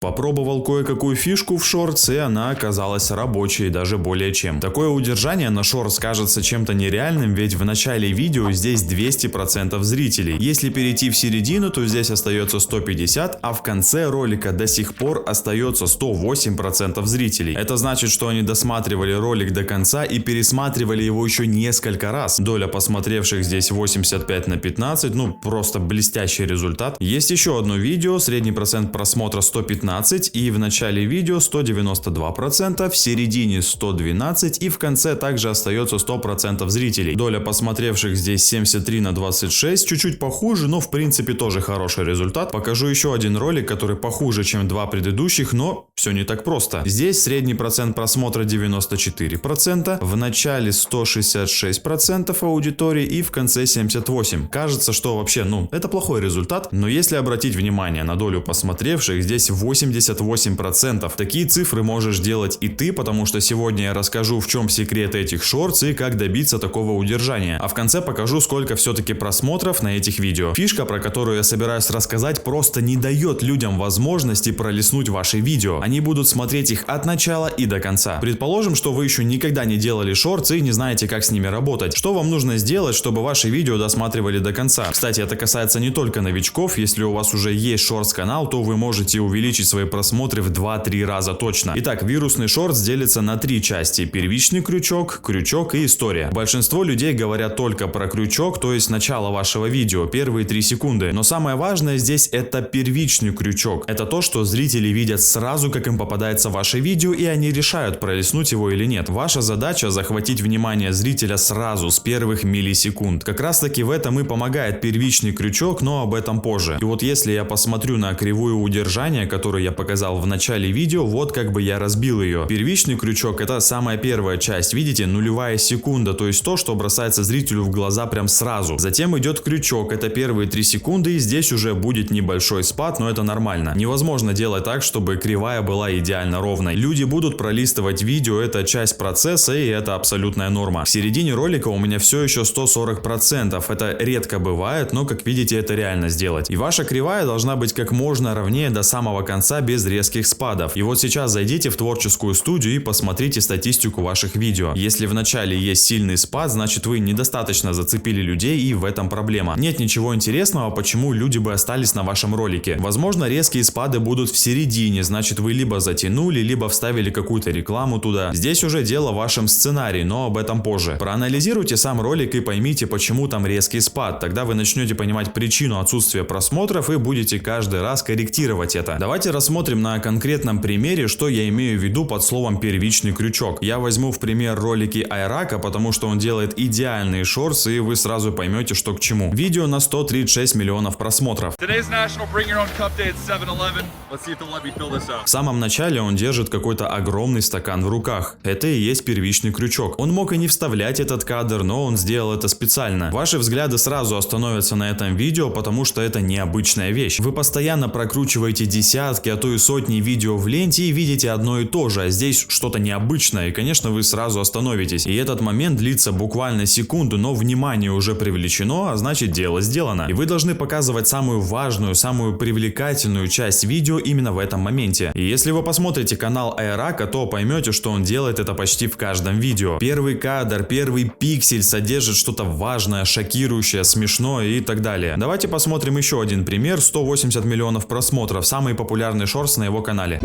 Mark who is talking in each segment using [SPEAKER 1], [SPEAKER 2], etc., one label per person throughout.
[SPEAKER 1] Попробовал кое-какую фишку в шортс, и она оказалась рабочей, даже более чем. Такое удержание на шортс кажется чем-то нереальным, ведь в начале видео здесь 200% зрителей. Если перейти в середину, то здесь остается 150, а в конце ролика до сих пор остается 108% зрителей. Это значит, что они досматривали ролик до конца и пересматривали его еще несколько раз. Доля посмотревших здесь 85/15, ну просто блестящий результат. Есть еще одно видео, средний процент просмотра 115, и в начале видео 192%, в середине 112 и в конце также остается 100% зрителей. Доля посмотревших здесь 73/26, чуть-чуть похуже, но в принципе тоже хороший результат. Покажу еще один ролик, который похуже, чем два предыдущих, но все не так просто. Здесь средний процент просмотра 94%, в начале 166% аудитории и в конце 78%. Кажется, что вообще, это плохой результат, но если обратить внимание на долю посмотревших, здесь 88%. Такие цифры можешь делать и ты, потому что сегодня я расскажу, в чем секрет этих шортс и как добиться такого удержания. А в конце покажу, сколько все-таки просмотров на этих видео. Фишка, про которую я собираюсь рассказать, просто не дает людям возможности пролистнуть ваши видео. Они будут смотреть их от начала и до конца. Предположим, что вы еще никогда не делали шортс и не знаете, как с ними работать. Что вам нужно сделать, чтобы ваши видео досматривали до конца? Кстати, это касается не только новичков. Если у вас уже есть шортс канал, то вы можете увеличить свои просмотры в 2-3 раза точно. Итак, вирусный шортс делится на 3 части: первичный крючок, крючок и история. Большинство людей говорят только про крючок, то есть начало вашего видео, первые 3 секунды. Но самое важное здесь это первичный крючок. Это то, что зрители видят сразу, как им попадается ваше видео, и они решают, пролистнуть его или нет. Ваша задача захватить внимание зрителя сразу, с первых миллисекунд. Как раз таки в этом и помогает первичный крючок, но об этом позже. И вот если я посмотрю на кривую удержания, которую я показал в начале видео, вот как бы я разбил ее. Первичный крючок — это самая первая часть, видите, нулевая секунда, то есть то, что бросается зрителю в глаза прям сразу. Затем идет крючок, это первые 3 секунды, и здесь уже будет небольшой спад, но это нормально. Невозможно делать так, чтобы кривая была идеально ровной. Люди будут пролистывать видео, это часть процесса, и это абсолютная норма. В середине ролика у меня все еще 140%, это редко бывает, но как видите, это реально сделать. И ваша кривая должна быть как можно ровнее до самого конца, без резких спадов. И вот сейчас зайдите в творческую студию и посмотрите статистику ваших видео. Если в начале есть сильный спад, значит вы недостаточно зацепили людей, и в этом проблема. Нет ничего интересного, почему люди бы остались на вашем ролике. Возможно, резкие спады будут в середине, значит вы либо затянули, либо вставили какую-то рекламу туда. Здесь уже дело в вашем сценарии, но об этом позже. Проанализируйте сам ролик и поймите, почему там резкий спад. Тогда вы начнете понимать причину отсутствия просмотров и будете каждый раз корректировать это. Давайте рассмотрим на конкретном примере, что я имею в виду под словом первичный крючок. Я возьму в пример ролики Айрака, потому что он делает идеальные шортс, и вы сразу поймете, что к чему. Видео на 136 миллионов просмотров. В самом начале он держит какой-то огромный стакан в руках. Это и есть первичный крючок. Он мог и не вставлять этот кадр, но он сделал это специально. Ваши взгляды сразу остановятся на этом видео, потому что это необычная вещь. Вы постоянно прокручиваете десятки, а то и сотни видео в ленте и видите одно и то же, а здесь что-то необычное, и конечно вы сразу остановитесь. И этот момент длится буквально секунду, но внимание уже привлечено, а значит дело сделано. И вы должны показывать самую важную, самую привлекательную часть видео именно в этом моменте. И если вы посмотрите канал Айрака, то поймете, что он делает это почти в каждом видео. Первый кадр, первый пиксель содержит что-то важное, шокирующее, смешное и так далее. Давайте посмотрим еще один пример. 180 миллионов просмотров, самый популярный шортс на его канале.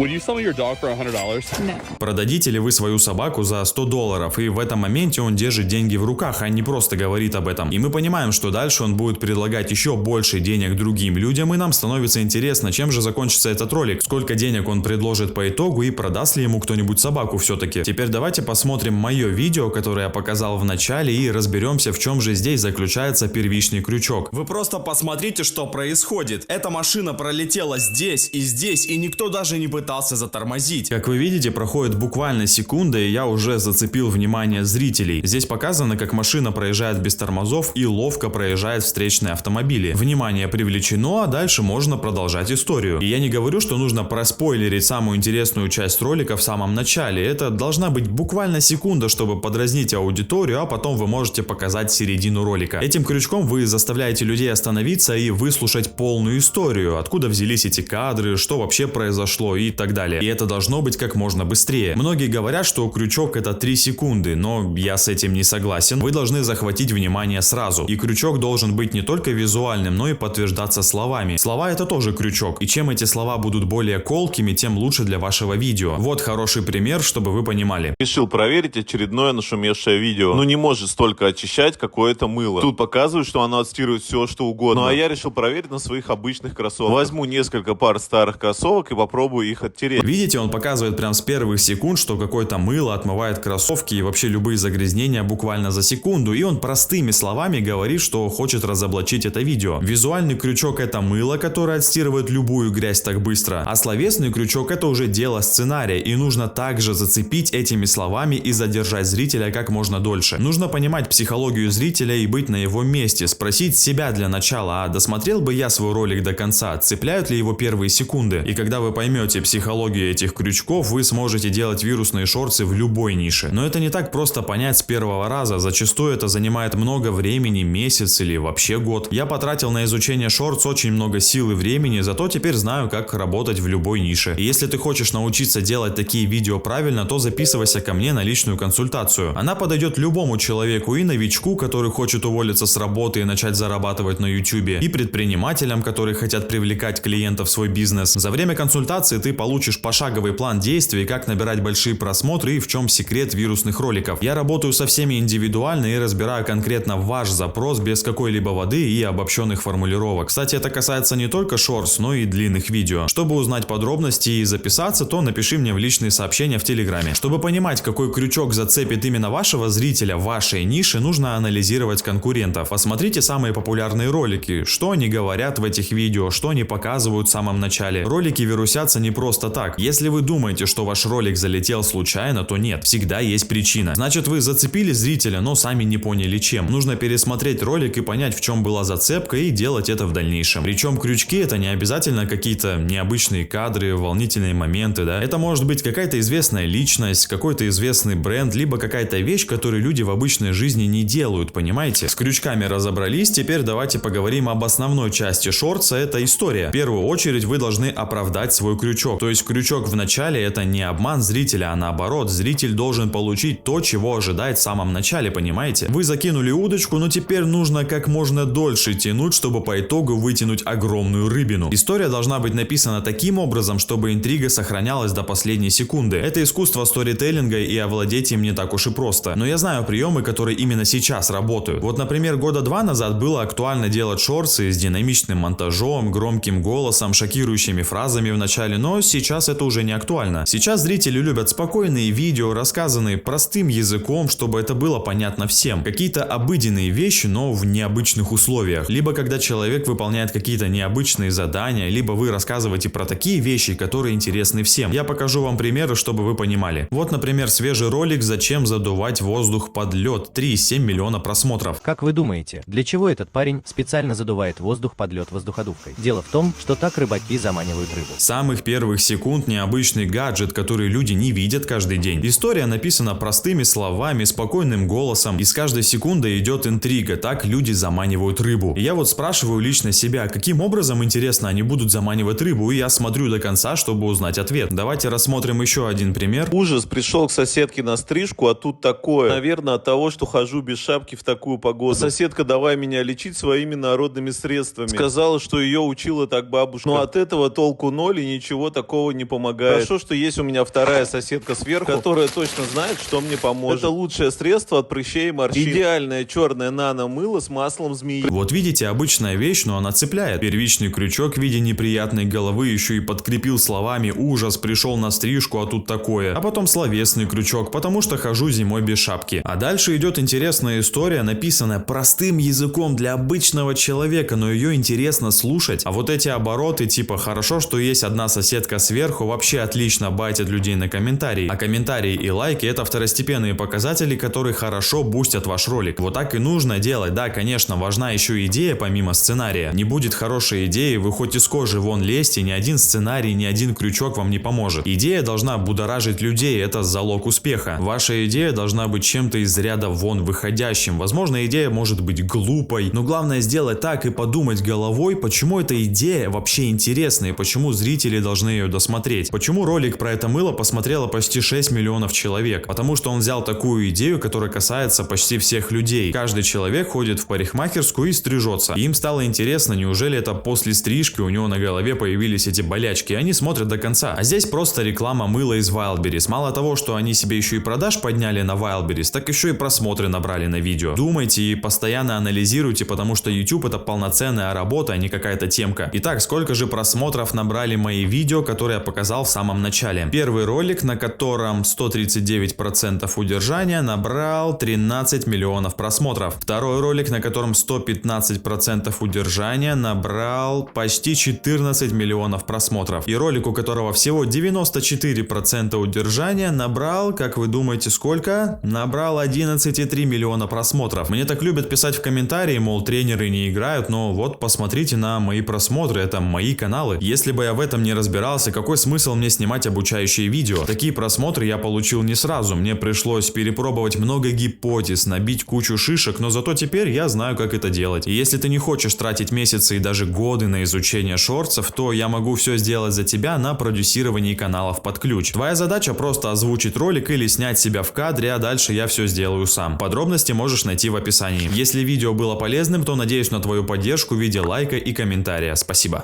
[SPEAKER 1] Продадите ли вы свою собаку за $100? И в этом моменте он держит деньги в руках, а не просто говорит об этом. И мы понимаем, что дальше он будет предлагать еще больше денег другим людям, и нам становится интересно, чем же закончится этот ролик, сколько денег он предложит по итогу и продаст ли ему кто-нибудь собаку все-таки. Теперь давайте посмотрим мое видео, которое я показал в начале, и разберемся, в чем же здесь заключается первичный крючок. Вы просто посмотрите, что происходит. Эта машина пролетела здесь, и никто даже не пытался затормозить. Как вы видите, проходит буквально секунда, и я уже зацепил внимание зрителей. Здесь показано, как машина проезжает без тормозов и ловко проезжает встречные автомобили. Внимание привлечено, а дальше можно продолжать историю. И я не говорю, что нужно проспойлерить самую интересную часть ролика в самом начале. Это должна быть буквально секунда, чтобы подразнить аудиторию, а потом вы можете показать середину ролика. Этим крючком вы заставляете людей остановиться и выслушать полную историю. Откуда взялись эти кадры, что вообще произошло и так далее. И это должно быть как можно быстрее. Многие говорят, что крючок это 3 секунды, но я с этим не согласен. Вы должны захватить внимание сразу. И крючок должен быть не только визуальным, но и подтверждаться словами. Слова это тоже крючок. И чем эти слова будут более колкими, тем лучше для вашего видео. Вот хороший пример, чтобы вы понимали.
[SPEAKER 2] Решил проверить очередное нашумевшее видео. Ну не может столько очищать какое-то мыло. Тут показывают, что оно отстирывает все, что угодно. Ну а я решил проверить на своих обычных кроссовках. Возьму несколько пар старых кроссовок и попробую их оттереть.
[SPEAKER 1] Видите, он показывает прям с первых секунд, что какое-то мыло отмывает кроссовки и вообще любые загрязнения буквально за секунду. И он простыми словами говорит, что хочет разоблачить это видео. Визуальный крючок это мыло, которое отстирывает любую грязь так быстро. А словесный крючок это уже дело сценария. И нужно также зацепить этими словами и задержать зрителя как можно дольше. Нужно понимать психологию зрителя и быть на его месте. Спросить себя для начала, а досмотрел бы я свой ролик до конца, цепляют ли его первые секунды? И когда вы поймете психологию этих крючков, вы сможете делать вирусные шорты в любой нише. Но это не так просто понять с первого раза. Зачастую это занимает много времени, месяц или вообще год. Я потратил на изучение шортс очень много сил и времени, зато теперь знаю, как работать в любой нише. И если ты хочешь научиться делать такие видео правильно, то записывайся ко мне на личную консультацию. Она подойдет любому человеку, и новичку, который хочет уволиться с работы и начать зарабатывать на YouTube, и предпринимателям, которые хотят привлекать клиентов в свой бизнес. За время консультации ты получишь пошаговый план действий, как набирать большие просмотры и в чем секрет вирусных роликов. Я работаю со всеми индивидуально и разбираю конкретно ваш запрос без какой-либо воды и обобщенных формулировок. Кстати, это касается не только шортс, но и длинных видео. Чтобы узнать подробности и записаться, то напиши мне в личные сообщения в Телеграме. Чтобы понимать, какой крючок зацепит именно вашего зрителя в вашей нише, нужно анализировать конкурентов. Посмотрите самые популярные ролики, что они говорят в этих видео, что они показывают в самом начале. Ролики вирусятся не просто так. Если вы думаете, что ваш ролик залетел случайно, то нет, всегда есть причина. Значит, вы зацепили зрителя, но сами не поняли чем. Нужно пересмотреть ролик и понять, в чем была зацепка, и делать это в дальнейшем. Причем крючки это не обязательно какие-то необычные кадры, волнительные моменты, да. Это может быть какая-то известная личность, какой-то известный бренд, либо какая-то вещь, которую люди в обычной жизни не делают, понимаете? С крючками разобрались, теперь давайте поговорим об основной части шортса, это история. В первую очередь вы должны оправдать свой крючок. То есть крючок в начале это не обман зрителя, а наоборот, зритель должен получить то, чего ожидает в самом начале, понимаете? Вы закинули удочку, но теперь нужно как можно дольше тянуть, чтобы по итогу вытянуть огромную рыбину. История должна быть написана таким образом, чтобы интрига сохранялась до последней секунды. Это искусство сторителлинга, и овладеть им не так уж и просто. Но я знаю приемы, которые именно сейчас работают. Вот, например, года 2 назад было актуально делать шорты с динамичным монтажом, громким голосом, шокирующими фразами в начале, но сейчас это уже не актуально. Сейчас зрители любят спокойные видео, рассказанные простым языком, чтобы это было понятно всем. Какие-то обыденные вещи, но в необычных условиях. Либо когда человек выполняет какие-то необычные задания, либо вы рассказываете про такие вещи, которые интересны всем. Я покажу вам примеры, чтобы вы понимали. Вот, например, свежий ролик «Зачем задувать воздух под лед?» 3,7 миллиона просмотров.
[SPEAKER 3] Как вы думаете, для чего этот парень специально задувает воздух под лед воздуходувкой? Дело в том, что так рыбаки заманивают рыбу.
[SPEAKER 1] С самых первых секунд необычный гаджет, который люди не видят каждый день. История написана простыми словами, спокойным голосом, и с каждой секундой идет интрига, так люди заманивают рыбу. И я вот спрашиваю лично себя, каким образом, интересно, они будут заманивать рыбу, и я смотрю до конца, чтобы узнать ответ. Давайте рассмотрим еще один пример.
[SPEAKER 2] Ужас, пришел к соседке на стрижку, а тут такое. Наверное, от того, что хожу без шапки в такую погоду. Соседка давай меня лечить своими народными средствами. Сказала, что ее учила так бабушка. Но от этого толку ноль и ничего такого не помогает. Хорошо, что есть у меня вторая соседка сверху, которая точно знает, что мне поможет. Это лучшее средство от прыщей и морщин. Идеальное черное нано-мыло с маслом змеи.
[SPEAKER 1] Вот видите, обычная вещь, но она цепляет. Первичный крючок в виде неприятной головы еще и подкрепил словами «ужас, пришел на стрижку, а тут такое». А потом словесный крючок, потому что хожу зимой без шапки. А дальше идет интересная история, написанная простым языком для обычного человека, но ее интересно слушать. А вот эти обороты типа «хорошо, что есть одна соседка сверху» вообще отлично байтят людей на комментарии. А комментарии и лайки это второстепенные показатели, которые хорошо бустят ваш ролик. Вот так и нужно делать. Да, конечно, важна еще идея помимо сценария. Не будет хорошей идеи, вы хоть из кожи вон лезьте, ни один сценарий, ни один крючок вам не поможет. Идея должна будоражить людей, это залог успеха. Ваша идея должна быть чем-то из ряда вон выходящим. Возможно, идея может быть глупой, но главное сделать так и подумать головой, почему эта идея вообще интересна и почему почему зрители должны ее досмотреть. Почему ролик про это мыло посмотрело почти 6 миллионов человек? Потому что он взял такую идею, которая касается почти всех людей. Каждый человек ходит в парикмахерскую и стрижется. И им стало интересно, неужели это после стрижки у него на голове появились эти болячки. И они смотрят до конца. А здесь просто реклама мыла из Wildberries. Мало того, что они себе еще и продаж подняли на Wildberries, так еще и просмотры набрали на видео. Думайте и постоянно анализируйте, потому что YouTube это полноценная работа, а не какая-то темка. Итак, сколько же просмотров набрали мои видео, которые я показал в самом начале? Первый ролик, на котором 139% удержания, набрал 13 миллионов просмотров. Второй ролик, на котором 115% удержания, набрал почти 14 миллионов просмотров. И ролик, у которого всего 94% удержания, набрал, как вы думаете, сколько? Набрал 11,3 миллиона просмотров. Мне так любят писать в комментарии, мол, тренеры не играют, но вот посмотрите на мои просмотры, это мои каналы. Если бы я в этом не разбирался, какой смысл мне снимать обучающие видео? Такие просмотры я получил не сразу, мне пришлось перепробовать много гипотез, набить кучу шишек, но зато теперь я знаю, как это делать. И если ты не хочешь тратить месяцы и даже годы на изучение шортсов, то я могу все сделать за тебя на продюсировании каналов под ключ. Твоя задача просто озвучить ролик или снять себя в кадре, а дальше я все сделаю сам. Подробности можешь найти в описании. Если видео было полезным, то надеюсь на твою поддержку в виде лайка и комментария. Спасибо.